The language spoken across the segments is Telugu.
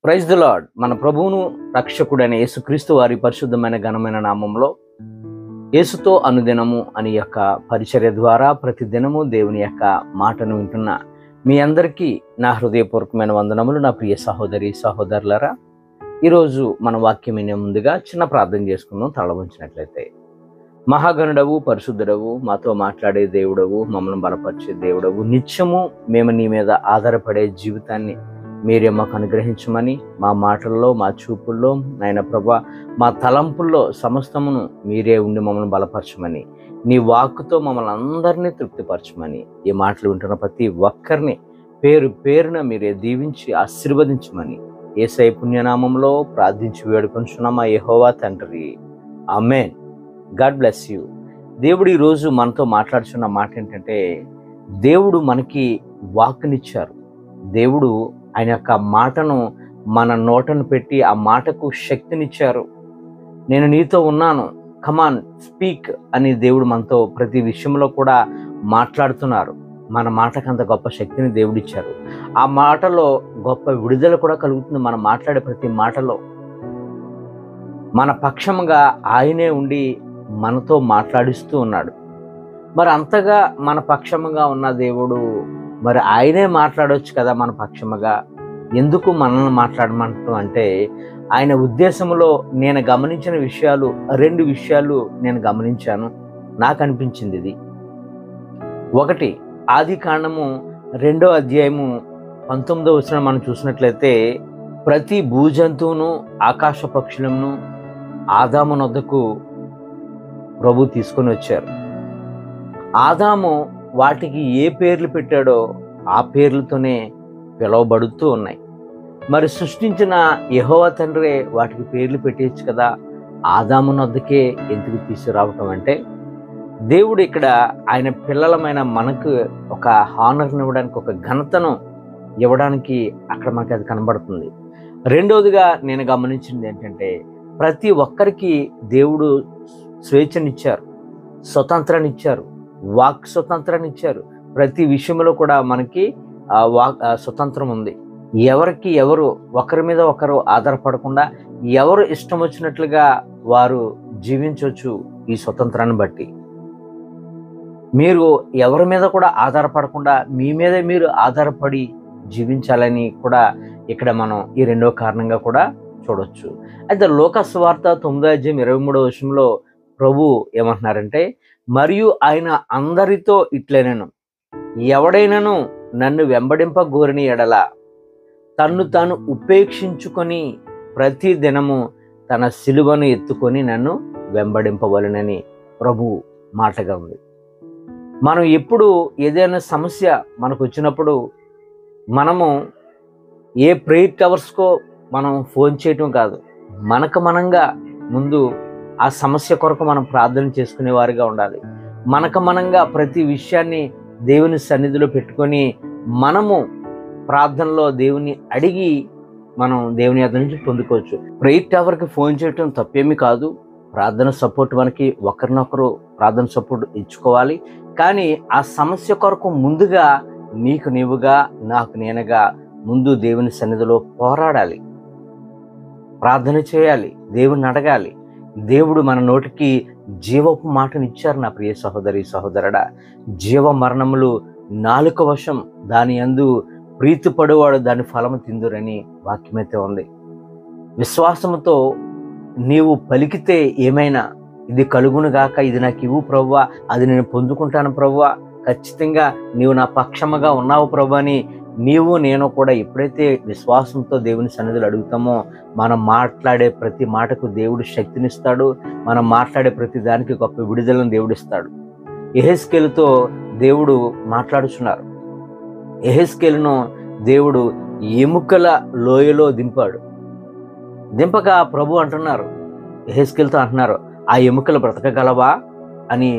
Praise the lord. మన ప్రభువును రక్షకుడైన యేసుక్రీస్తు వారి పరిశుద్ధమైన ఘనమైన నామంలో యేసుతో అనుదినము అని యొక్క పరిచర్య ద్వారా ప్రతిదినము దేవుని యొక్క మాటను వింటున్న మీ అందరికీ నా హృదయపూర్వకమైన వందనములు. నా ప్రియ సహోదరి సహోదరులారా, ఈరోజు మన వాక్యం వినే ముందుగా చిన్న ప్రార్థన చేసుకుందాం. తల వంచినట్లయితే, మహాగణుడవు, పరిశుద్ధుడవు, మాతో మాట్లాడే దేవుడవు, మమ్మల్ని బలపరిచే దేవుడవు, నిత్యము మేము నీ మీద ఆధారపడే జీవితాన్ని మీరే మాకు అనుగ్రహించమని, మా మాటల్లో, మా చూపుల్లో, నాయన ప్రభా, మా తలంపుల్లో సమస్తమును మీరే ఉండి మమ్మల్ని బలపరచమని, నీ వాక్కుతో మమ్మల్ని అందరినీ తృప్తిపరచమని, ఈ మాటలు వింటున్న ప్రతి ఒక్కరిని పేరు పేరున మీరే దీవించి ఆశీర్వదించమని యేసయ్య పుణ్యనామంలో ప్రార్థించి వేడుకొంచున్నామా యెహోవా తండ్రి, ఆమేన్. God bless you. దేవుడు ఈరోజు మనతో మాట్లాడుతున్న మాట ఏంటంటే, దేవుడు మనకి వాక్కునిచ్చారు. దేవుడు ఆయన యొక్క మాటను మన నోటను పెట్టి ఆ మాటకు శక్తినిచ్చారు. నేను నీతో ఉన్నాను, కమాన్ స్పీక్ అని దేవుడు మనతో ప్రతి విషయంలో కూడా మాట్లాడుతున్నారు. మన మాటకు అంత గొప్ప శక్తిని దేవుడిచ్చారు. ఆ మాటలో గొప్ప విడుదల కూడా కలుగుతుంది. మనం మాట్లాడే ప్రతి మాటలో మన పక్షముగా ఆయనే ఉండి మనతో మాట్లాడిస్తూ ఉన్నాడు. మరి అంతగా మన పక్షముగా ఉన్న దేవుడు మరి ఆయనే మాట్లాడవచ్చు కదా మన పక్షముగా. ఎందుకు మనల్ని మాట్లాడమంటాం అంటే, ఆయన ఉద్దేశంలో నేను గమనించిన విషయాలు, 2 విషయాలు నేను గమనించాను. నాకు అనిపించింది ఇది. ఒకటి, ఆది కాండము 2వ అధ్యాయము 19వ వచనం మనం చూసినట్లయితే, ప్రతి భూజంతువును ఆకాశ పక్షులను ఆదాము నొద్దకు ప్రభు తీసుకొని వచ్చారు. ఆదాము వాటికి ఏ పేర్లు పెట్టాడో ఆ పేర్లతోనే పిలువబడుతూ ఉన్నాయి. మరి సృష్టించిన యెహోవా తండ్రే వాటికి పేర్లు పెట్టేయచ్చు కదా, ఆదాము నొద్దకే ఎందుకు తీసుకురావటం అంటే, దేవుడు ఇక్కడ ఆయన పిల్లలమైన మనకు ఒక హానర్ని ఇవ్వడానికి, ఒక ఘనతను ఇవ్వడానికి అక్కడ మనకి అది కనబడుతుంది. రెండవదిగా నేను గమనించింది ఏంటంటే, ప్రతి ఒక్కరికి దేవుడు స్వేచ్ఛనిచ్చారు, స్వతంత్రాన్ని ఇచ్చారు, వాక్ స్వతంత్రాన్ని ఇచ్చారు. ప్రతి విషయంలో కూడా మనకి స్వతంత్రం ఉంది. ఎవరికి ఎవరు ఒకరి మీద ఒకరు ఆధారపడకుండా ఎవరు ఇష్టం వచ్చినట్లుగా వారు జీవించవచ్చు. ఈ స్వతంత్రాన్ని బట్టి మీరు ఎవరి మీద కూడా ఆధారపడకుండా మీ మీదే మీరు ఆధారపడి జీవించాలని కూడా ఇక్కడ మనం ఈ 2వ కారణంగా కూడా చూడవచ్చు. అయితే లోక సువార్త 9వ అధ్యాయం 23వ వచనంలో ప్రభు ఏమంటున్నారంటే, మరియు ఆయన అందరితో ఇట్లనెను, ఎవడైనను నన్ను వెంబడింపగోరిన ఎడల తన్ను తాను ఉపేక్షించుకొని ప్రతి దినము తన సిలువను ఎత్తుకొని నన్ను వెంబడింపవలెనని ప్రభు మాటగా ఉంది. మనం ఎప్పుడు ఏదైనా సమస్య మనకు వచ్చినప్పుడు మనము ఏ ప్రేయర్ టవర్స్కో మనం ఫోన్ చేయటం కాదు, మనకు మనంగా ముందు ఆ సమస్య కొరకు మనం ప్రార్థన చేసుకునే వారిగా ఉండాలి. మనకు మనంగా ప్రతి విషయాన్ని దేవుని సన్నిధిలో పెట్టుకొని మనము ప్రార్థనలో దేవుని అడిగి మనం దేవుని యొద్ద నుంచి పొందుకోవచ్చు. ప్రేయర్ టవర్కి ఫోన్ చేయటం తప్పేమీ కాదు. ప్రార్థన సపోర్ట్ మనకి ఒకరినొకరు ప్రార్థన సపోర్ట్ ఇచ్చుకోవాలి. కానీ ఆ సమస్య కొరకు ముందుగా నీకు నీవుగా, నాకు నేనుగా ముందు దేవుని సన్నిధిలో పోరాడాలి, ప్రార్థన చేయాలి, దేవుని అడగాలి. దేవుడు మన నోటికి జీవపు మాటనిచ్చారు. నా ప్రియ సహోదరి సహోదరుడా, జీవ మరణములు నాలుక వశం, దాని యందు ప్రీతిపడువాడు దాని ఫలము తిందురని వాక్యమైతే ఉంది. విశ్వాసముతో నీవు పలికితే ఏమైనా, ఇది కలుగును గాక, ఇది నాకు ఇవ్వు ప్రభువా, అది నేను పొందుకుంటాను ప్రభువా, ఖచ్చితంగా నీవు నా పక్షముగా ఉన్నావు ప్రభు అని నీవు నేను కూడా ఎప్పుడైతే విశ్వాసంతో దేవుని సన్నిధిలో అడుగుతామో, మనం మాట్లాడే ప్రతి మాటకు దేవుడు శక్తినిస్తాడు. మనం మాట్లాడే ప్రతి దానికి గొప్ప విడుదలను దేవుడిస్తాడు. యెహెజ్కేలుతో దేవుడు మాట్లాడుచున్నారు. యెహెజ్కేలును దేవుడు ఎముకల లోయలో దింపగా ప్రభు అంటున్నారు, యెహెజ్కేలుతో అంటున్నారు, ఆ ఎముకలు బ్రతకగలవా అని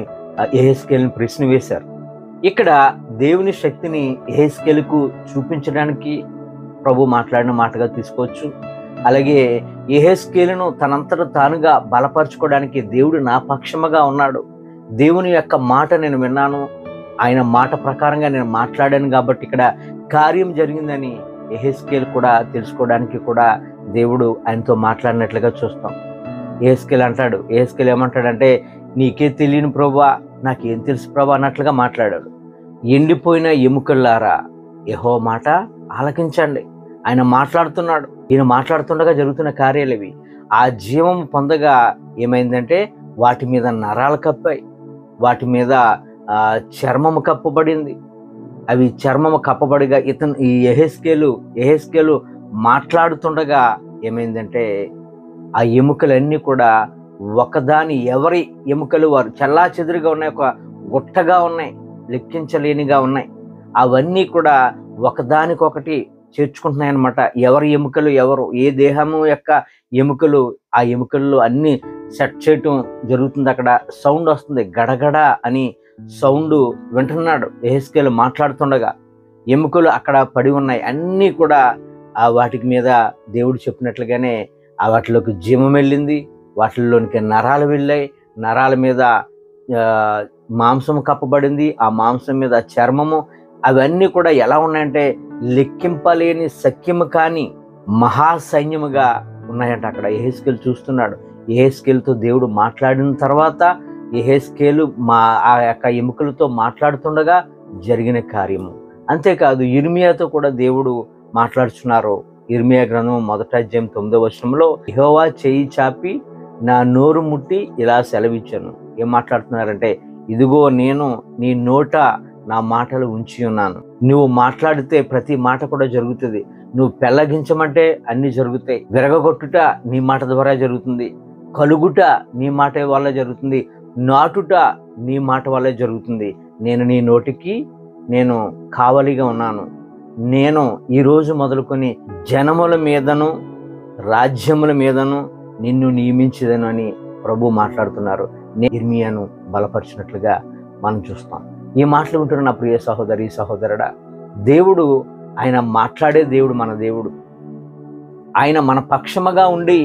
యెహెజ్కేలుని ప్రశ్న వేశారు. ఇక్కడ దేవుని శక్తిని యెహెజ్కేలుకు చూపించడానికి ప్రభు మాట్లాడిన మాటగా తీసుకోవచ్చు. అలాగే యెహెజ్కేలును తనంతట తానుగా బలపరచుకోవడానికి దేవుడు నా పక్షముగా ఉన్నాడు, దేవుని యొక్క మాట నేను విన్నాను, ఆయన మాట ప్రకారంగా నేను మాట్లాడాను కాబట్టి ఇక్కడ కార్యం జరిగిందని యెహెజ్కేలు కూడా తెలుసుకోవడానికి కూడా దేవుడు ఆయనతో మాట్లాడినట్లుగా చూస్తాం. యెహెజ్కేలు అంటాడు, యెహెజ్కేలు ఏమంటాడంటే, నీకే తెలియని ప్రభువా, నాకేం తెలుసు ప్రభా అన్నట్లుగా మాట్లాడాడు. ఎండిపోయిన ఎముకల్లారా యెహోవా మాట ఆలకించండి. ఆయన మాట్లాడుతున్నాడు. ఈయన మాట్లాడుతుండగా జరుగుతున్న కార్యాలు ఇవి. ఆ జీవం పొందగా ఏమైందంటే వాటి మీద నరాలు కప్పాయి, వాటి మీద చర్మము కప్పబడింది. అవి చర్మము కప్పబడిగా ఈ యెహెజ్కేలు మాట్లాడుతుండగా ఏమైందింటే ఆ ఎముకలన్నీ కూడా ఒకదాని ఎవరి ఎముకలు వారు చల్లా చెదురుగా ఉన్నాయి, ఒక గుట్టగా ఉన్నాయి, లెక్కించలేనిగా ఉన్నాయి. అవన్నీ కూడా ఒకదానికొకటి చేర్చుకుంటున్నాయి అన్నమాట. ఎవరి ఎముకలు ఎవరు, ఏ దేహము యొక్క ఎముకలు ఆ ఎముకల్లో అన్ని సెట్ చేయటం జరుగుతుంది. అక్కడ సౌండ్ వస్తుంది, గడగడ అని సౌండ్ వింటున్నాడు యెహెజ్కేలు మాట్లాడుతుండగా. ఎముకలు అక్కడ పడి ఉన్నాయి, అన్నీ కూడా వాటికి మీద దేవుడు చెప్పినట్లుగానే వాటిలోకి జీవం వెళ్ళింది, వాటిల్లోనికి నరాలు వెళ్ళాయి, నరాల మీద మాంసం కప్పబడింది, ఆ మాంసం మీద చర్మము. అవన్నీ కూడా ఎలా ఉన్నాయంటే లెక్కింపలేని సఖ్యము కాని మహాసైన్యముగా ఉన్నాయంట. అక్కడ యెహెజ్కేలు చూస్తున్నాడు. యెహెజ్కేలుతో దేవుడు మాట్లాడిన తర్వాత యెహెజ్కేలు ఆ యొక్క ఎముకలతో మాట్లాడుతుండగా జరిగిన కార్యము. అంతేకాదు ఇర్మియాతో కూడా దేవుడు మాట్లాడుచున్నారు. ఇర్మియా గ్రంథం 1వ అధ్యాయం 9వ వచనంలో యెహోవా చేయి చాపి నా నోరు ముట్టి ఇలా సెలవిచ్చాను. ఏం మాట్లాడుతున్నారంటే, ఇదిగో నేను నీ నోట నా మాటలు ఉంచి ఉన్నాను. నువ్వు మాట్లాడితే ప్రతి మాట కూడా జరుగుతుంది. నువ్వు పెళ్ళగించమంటే అన్ని జరుగుతాయి. విరగగొట్టుట నీ మాట ద్వారా జరుగుతుంది, కలుగుట నీ మాట వల్ల జరుగుతుంది, నాటుట నీ మాట వల్లే జరుగుతుంది. నేను నీ నోటికి నేను కావలిగా ఉన్నాను. నేను ఈరోజు మొదలుకొని జనముల మీదను రాజ్యముల మీదను నిన్ను నియమించదను అని ప్రభు మాట్లాడుతున్నారు. ఇర్మియాను బలపరిచినట్లుగా మనం చూస్తాం. ఈ మాటలు వింటున్న నా ప్రియ సహోదరి సహోదరుడా, దేవుడు ఆయన మాట్లాడే దేవుడు, మన దేవుడు. ఆయన మన పక్షముగా ఉండి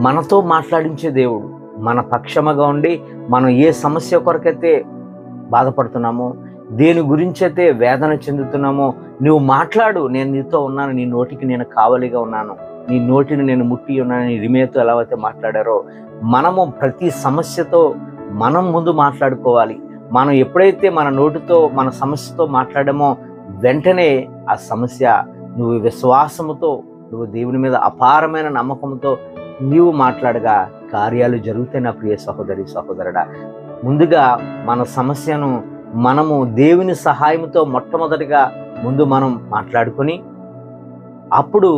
మనతో మాట్లాడించే దేవుడు. మన పక్షముగా ఉండి మనం ఏ సమస్య కొరకైతే బాధపడుతున్నామో, దేని గురించి అయితే వేదన చెందుతున్నామో, నువ్వు మాట్లాడు, నేను నీతో ఉన్నాను, నీ నోటికి నేను కావలిగా ఉన్నాను, నీ నోటిని నేను ముట్టి ఉన్నాను. ఇర్మియాతో ఎలా అయితే మాట్లాడారో మనము ప్రతి సమస్యతో మనం ముందు మాట్లాడుకోవాలి. మనం ఎప్పుడైతే మన నోటితో మన సమస్యతో మాట్లాడామో వెంటనే ఆ సమస్య నువ్వు విశ్వాసముతో, నువ్వు దేవుని మీద అపారమైన నమ్మకంతో నీవు మాట్లాడగా కార్యాలు జరుగుతాయి. నా ప్రియ సహోదరి సహోదరుడా, ముందుగా మన సమస్యను మనము దేవుని సహాయంతో మొట్టమొదటిగా ముందు మనం మాట్లాడుకొని, అప్పుడు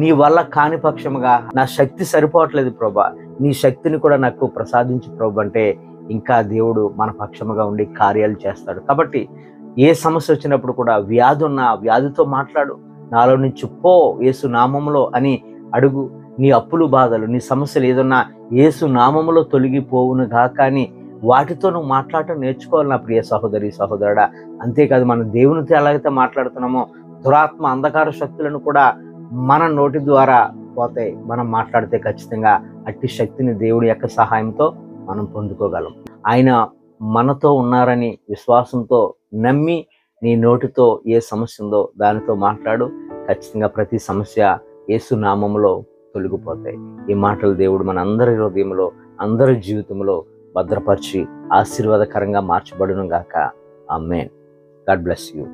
నీ వల్ల కాని పక్షముగా నా శక్తి సరిపోవట్లేదు ప్రభా, నీ శక్తిని కూడా నాకు ప్రసాదించు ప్రభు అంటే ఇంకా దేవుడు మన పక్షముగా ఉండి కార్యాలు చేస్తాడు. కాబట్టి ఏ సమస్య వచ్చినప్పుడు కూడా వ్యాధి ఉన్నా వ్యాధితో మాట్లాడు, నాలో నుంచి పో యేసు నామములో అని అడుగు. నీ అప్పులు బాధలు నీ సమస్యలు ఏదన్నా యేసు నామములో తొలగిపోవును గాక అని వాటితో నువ్వు మాట్లాడటం నేర్చుకోవాలి నా ప్రియ సహోదరి సహోదరుడా. అంతేకాదు మనం దేవునితో ఎలాగైతే మాట్లాడుతున్నామో దురాత్మ అంధకార శక్తులను కూడా మన నోటి ద్వారా పోతాయి. మనం మాట్లాడితే ఖచ్చితంగా అట్టి శక్తిని దేవుడి యొక్క సహాయంతో మనం పొందుకోగలం. ఆయన మనతో ఉన్నారని విశ్వాసంతో నమ్మి నీ నోటితో ఏ సమస్య ఉందో దానితో మాట్లాడు. ఖచ్చితంగా ప్రతి సమస్య యేసు నామములో తొలగిపోతాయి. ఈ మాటలు దేవుడు మన అందరి హృదయంలో, అందరి జీవితంలో భద్రపరిచి ఆశీర్వాదకరంగా మార్చబడును గాక. ఆమేన్. God bless you.